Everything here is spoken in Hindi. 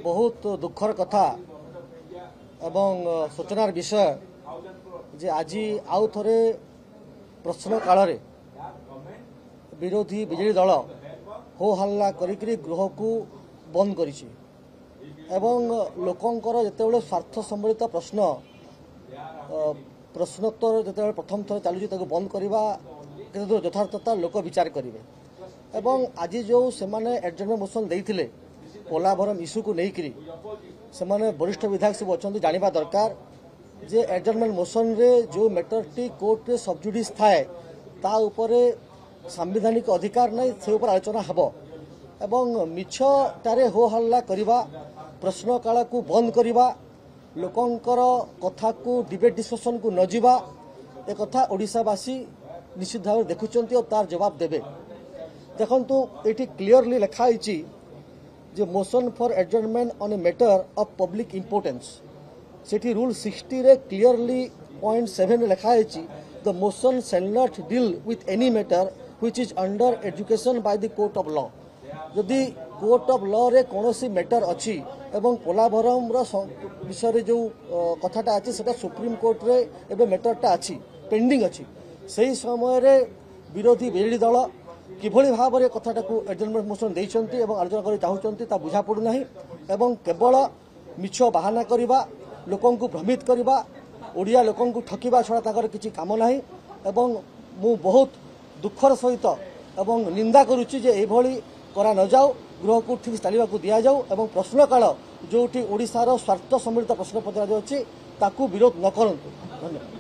बहुत दुखर कथा एवं सूचनार विषय जे आज आउ थे प्रश्न काल विरोधी बिजेडी दल हो हल्ला करी गृह को बंद करिछि एवं लोकंकर जेतेबेले स्वार्थ संबलित प्रश्नोत्तर जेतेबेले प्रथम थर चलुछि ताको बंद करबा केते यथार्थता लोक विचार करिवे एवं आज जो सेमाने एडजर्नमेंट मोशन देइथिले पोलाभरम इश्यू को लेकिरी सेमाने वरिष्ठ विधायक सब अछंती जानिबा दरकार जे एडजर्नमेंट मोशन रे जो मैटर टी कोर्ट रे सबजुडिस थाए ता उपरे संवैधानिक अधिकार नहीं से ऊपर आलोचना हबो एवं मिछटारे हो हल्ला करिबा प्रश्न काल को बंद करिबा लोकंकर कथा को डिबेट डिस्कशन को न जिबा ए कथा ओडिसावासी निश्चित भाव देखुचंती और तार जवाब देबे देखंतु एटी क्लियरली लिखा आइछि जे motion for adjournment on a matter of public importance सेठी रूल 60 रे क्लियरली पॉइंट 7 लिखा आइछि the motion shall not deal with any matter which is under adjudication by the court of law यदि कोर्ट ऑफ लॉ रे कोनोसी मैटर अछि एवं पोलाभरम रो विषय रे जो कथाटा अछि सेटा सुप्रीम कोर्ट रे एबे मैटरटा अछि पेंडिंग अछि सही समय रे विरोधी बिजेडी दल किभली भाव में कथाटा को एडजर्नमेंट मोशन देइछंती एवं आलोचना करि चाहुचंती ता बुझा पड़ू नाही एवं केवल मिछ बहाना करिबा लोकन को भ्रमित करिबा ओडिया लोकन को ठकिबा छडा ताकर किछि काम नाही एवं मु बहुत दुखर सहित एवं निंदा करूची जे एभली करा न जाऊ गृह को ठीक चलिबा को दिया जाऊ एवं प्रश्न काल जोटी ओडिसा रो स्वार्थ सम्मिलित प्रश्न पत्र जो अछि ताकू विरोध न करंतु। धन्यवाद।